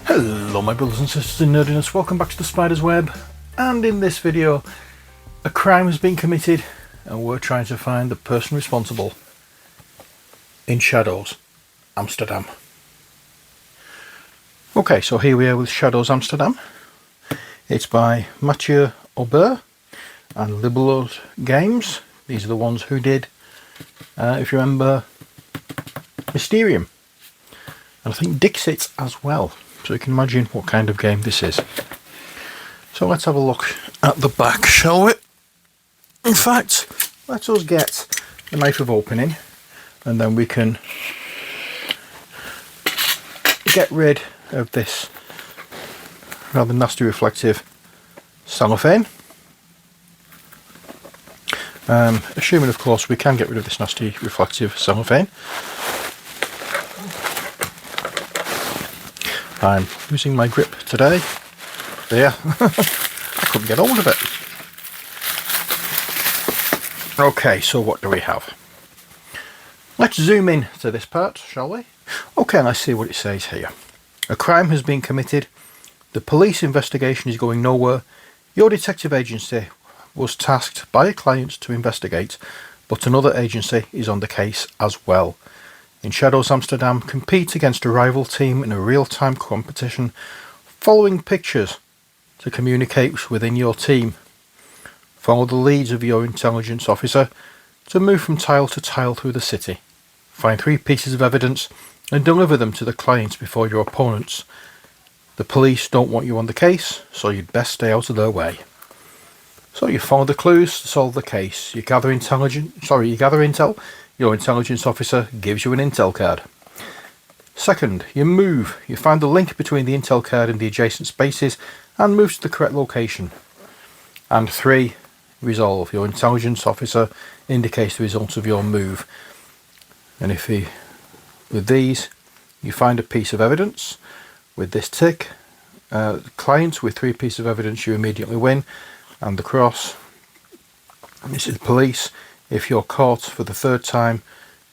Hello my brothers and sisters in nerdiness, welcome back to the Spider's Web, and in this video a crime has been committed and we're trying to find the person responsible in Shadow Amsterdam. Okay, so here we are with Shadow Amsterdam. It's by Mathieu Aubert and Libellud Games. These are the ones who did, if you remember, Mysterium, and I think Dixit as well. So you can imagine what kind of game this is. So let's have a look at the back, shall we? In fact, let us get the knife of opening and then we can get rid of this rather nasty reflective cellophane. Assuming of course we can get rid of this nasty reflective cellophane. I'm losing my grip today. There, I couldn't get hold of it. Okay, so what do we have? Let's zoom in to this part, shall we? Okay, let's see what it says here. A crime has been committed. The police investigation is going nowhere. Your detective agency was tasked by a client to investigate, but another agency is on the case as well. In Shadow Amsterdam, compete against a rival team in a real-time competition, following pictures to communicate within your team. Follow the leads of your intelligence officer to move from tile to tile through the city. Find 3 pieces of evidence and deliver them to the client before your opponents. The police don't want you on the case, so you'd best stay out of their way. So you follow the clues to solve the case. You gather intel. Your intelligence officer gives you an intel card. Second, you move. You find the link between the intel card and the adjacent spaces and move to the correct location. And 3, resolve. Your intelligence officer indicates the results of your move. And with these, you find a piece of evidence. With this tick, client with 3 pieces of evidence, you immediately win. And the cross, this is police. If you're caught for the 3rd time,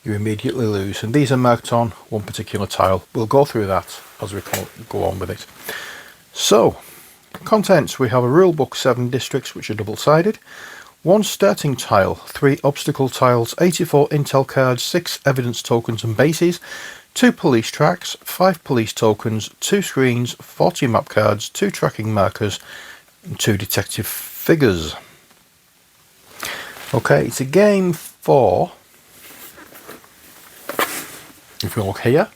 you immediately lose. And these are marked on one particular tile. We'll go through that as we go on with it. So, contents. We have a rule book, 7 districts which are double-sided. 1 starting tile, 3 obstacle tiles, 84 intel cards, 6 evidence tokens and bases, 2 police tracks, 5 police tokens, 2 screens, 40 map cards, 2 tracking markers, and 2 detective figures. Okay, it's a game for, if we look here,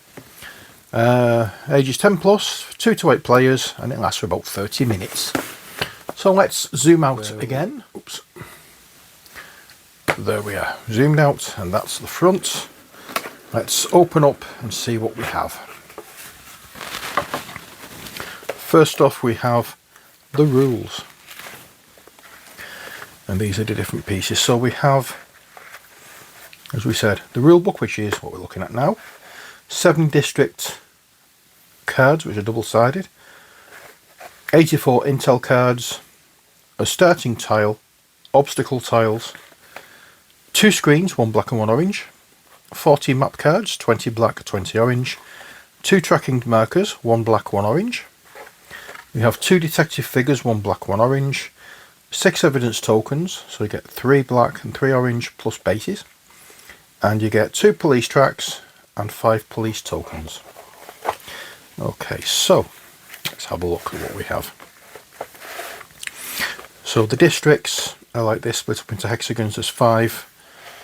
ages 10 plus, 2 to 8 players, and it lasts for about 30 minutes. So let's zoom out again. Oops. There we are, zoomed out, and that's the front. Let's open up and see what we have. First off, we have the rules. And these are the different pieces. So we have, as we said, the rule book, which is what we're looking at now. 7 district cards, which are double-sided. 84 intel cards. A starting tile. Obstacle tiles. 2 screens, 1 black and 1 orange. 40 map cards, 20 black, 20 orange. 2 tracking markers, 1 black, 1 orange. We have 2 detective figures, 1 black, 1 orange. 6 evidence tokens, so you get 3 black and 3 orange plus bases, and you get 2 police tracks and 5 police tokens. Okay, so let's have a look at what we have. So the districts are like this, split up into hexagons. There's 5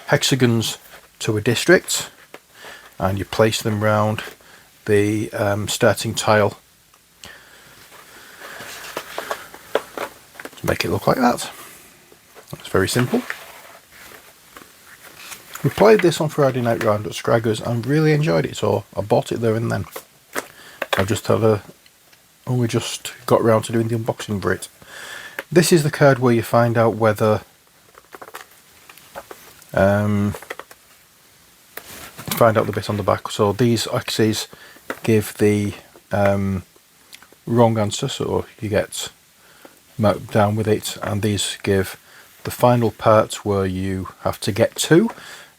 hexagons to a district, and you place them round the starting tile. Make it look like that. That's very simple. We played this on Friday night round at Scraggers and really enjoyed it, so I bought it there and then. I've just only just got around to doing the unboxing for it. This is the card where you find out whether find out the bit on the back. So these axes give the wrong answer, so you get marked down with it, and these give the final part where you have to get to,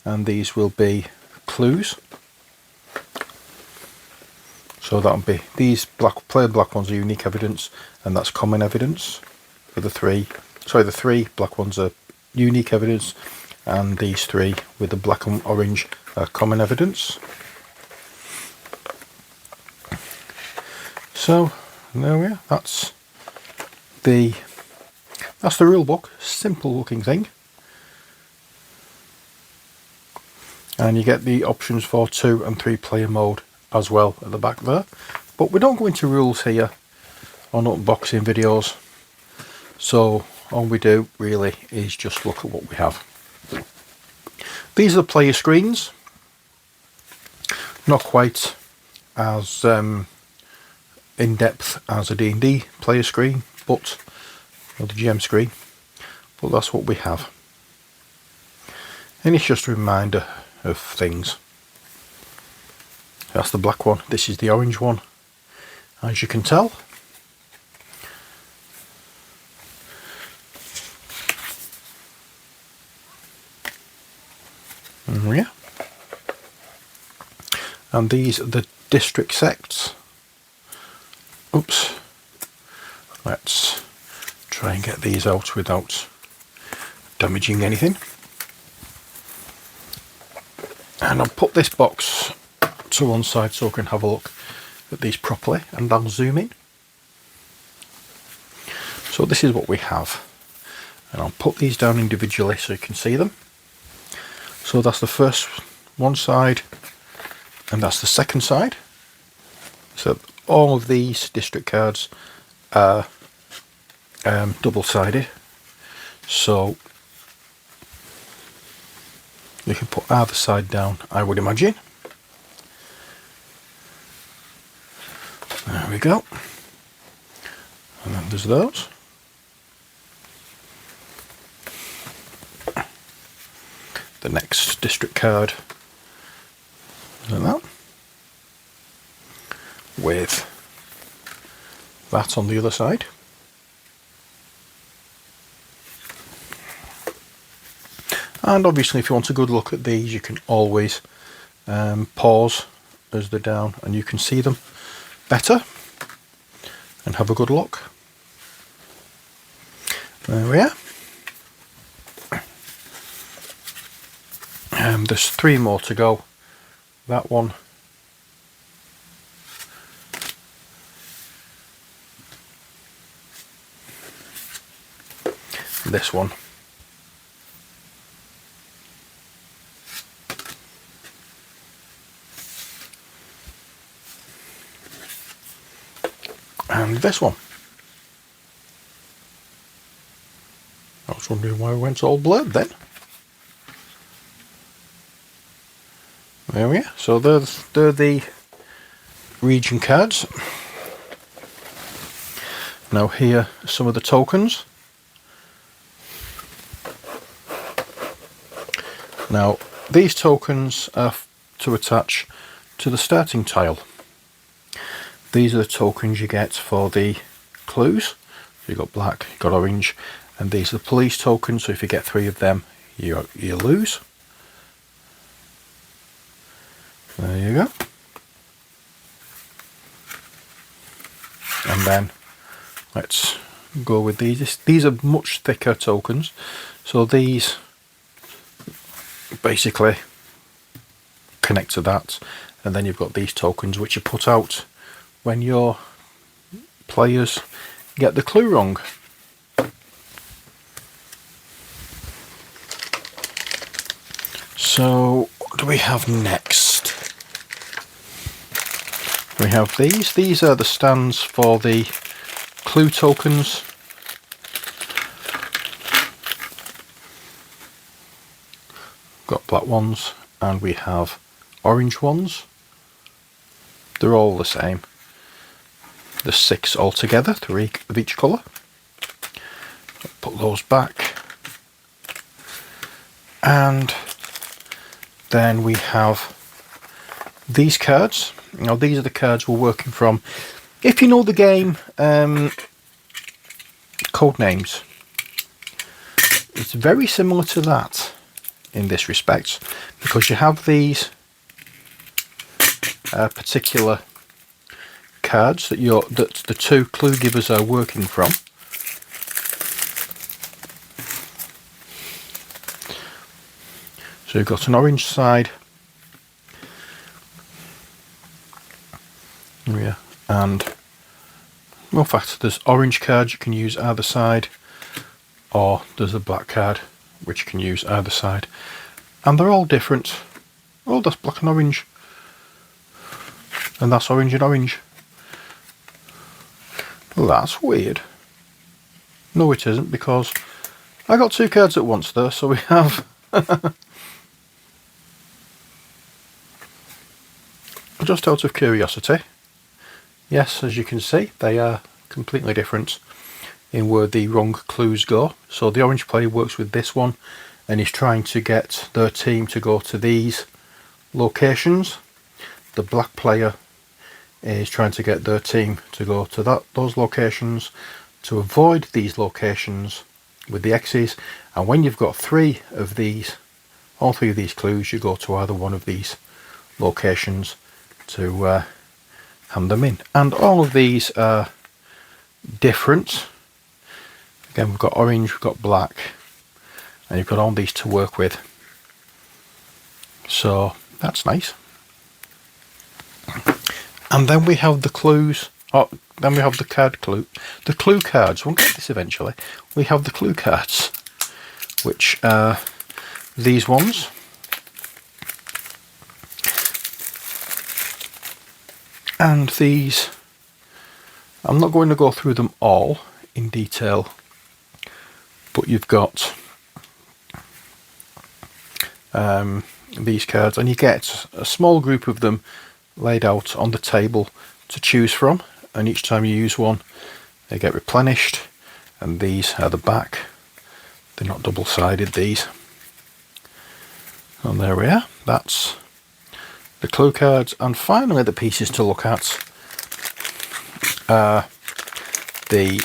and these will be clues. So that'll be these plain black ones are unique evidence, and that's common evidence for the three. Sorry, the three black ones are unique evidence, and these three with the black and orange are common evidence. So there we are. That's the rule book. Simple looking thing. And you get the options for 2 and 3 player mode as well at the back there. But we don't go into rules here on unboxing videos, so all we do really is just look at what we have. These are the player screens. Not quite as in depth as a D&D player screen, but or the GM screen, but that's what we have. And it's just a reminder of things. That's the black one, this is the orange one, as you can tell. Yeah. And these are the district sects. Oops. Let's try and get these out without damaging anything. And I'll put this box to one side so I can have a look at these properly, and I'll zoom in. So this is what we have, and I'll put these down individually so you can see them. So that's the first one side, and that's the second side. So all of these district cards are double-sided, so you can put either side down, I would imagine. There we go. And then there's those. The next district card like that, with that on the other side. And obviously if you want a good look at these, you can always pause as they're down and you can see them better and have a good look. There we are. There's 3 more to go. That one, this one, and this one. I was wondering why we went all blurred then. There we are. So they're the region cards. Now here are some of the tokens. Now these tokens are to attach to the starting tile. These are the tokens you get for the clues. You've got black, you've got orange, and these are the police tokens, so if you get 3 of them, you lose. There you go. And then let's go with these. These are much thicker tokens, so these basically connect to that, and then you've got these tokens which are put out when your players get the clue wrong. So what do we have next? We have these are the stands for the clue tokens. Got black ones and we have orange ones. They're all the same. There's 6 altogether, 3 of each colour. Put those back. And then we have these cards. Now these are the cards we're working from. If you know the game code names, it's very similar to that in this respect, because you have these particular cards that the two clue givers are working from. So you've got an orange side here, and well, in fact, there's orange cards you can use either side, or there's a black card which you can use either side, and they're all different. Oh, that's black and orange, and that's orange and orange. Well, that's weird. No, it isn't, because I got two cards at once there. So we have just out of curiosity, yes, as you can see, they are completely different in where the wrong clues go. So the orange player works with this one and is trying to get their team to go to these locations. The black player is trying to get their team to go to those locations, to avoid these locations with the X's. And when you've got all three of these clues, you go to either one of these locations to hand them in. And all of these are different. Again, we've got orange, we've got black, and you've got all these to work with. So that's nice. And then we have the clues. Oh, then we have the clue cards. We'll get this eventually. We have the clue cards, which are these ones. And these, I'm not going to go through them all in detail, but you've got these cards, and you get a small group of them laid out on the table to choose from, and each time you use one they get replenished. And these are the back, they're not double-sided, these. And there we are, that's the clue cards. And finally, the pieces to look at are the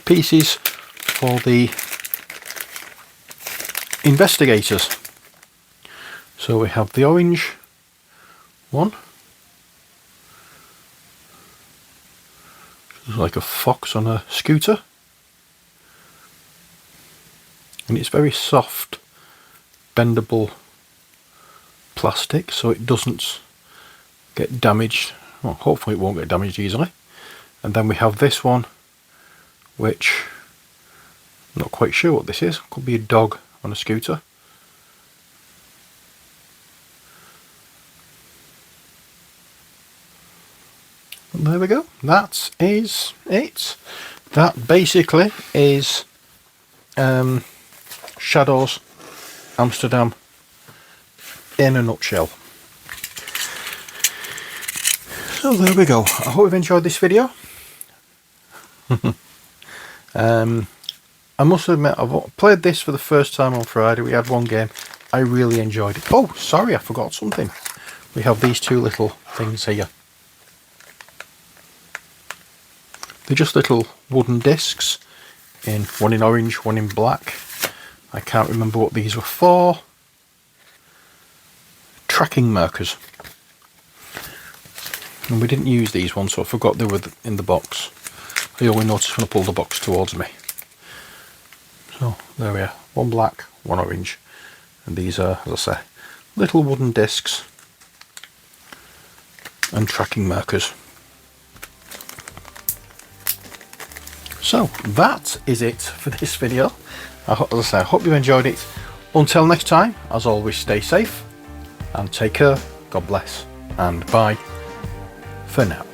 pieces for the investigators. So we have the orange one, it's like a fox on a scooter, and it's very soft, bendable plastic, so it doesn't get damaged. Well, hopefully it won't get damaged easily. And then we have this one, which I'm not quite sure what this is. Could be a dog on a scooter. And there we go. That is it. That basically is Shadow Amsterdam in a nutshell. So there we go. I hope you've enjoyed this video. I must admit, I've played this for the first time on Friday. We had one game. I really enjoyed it. Oh, sorry, I forgot something. We have these two little things here. They're just little wooden discs, one in orange, one in black. I can't remember what these were for. Tracking markers. And we didn't use these ones, so I forgot they were in the box. I only noticed when I pulled the box towards me. So there we are, one black, one orange, and these are, as I say, little wooden discs and tracking markers. So that is it for this video. As I say, I hope you enjoyed it. Until next time, as always, stay safe and take care. God bless, and bye for now.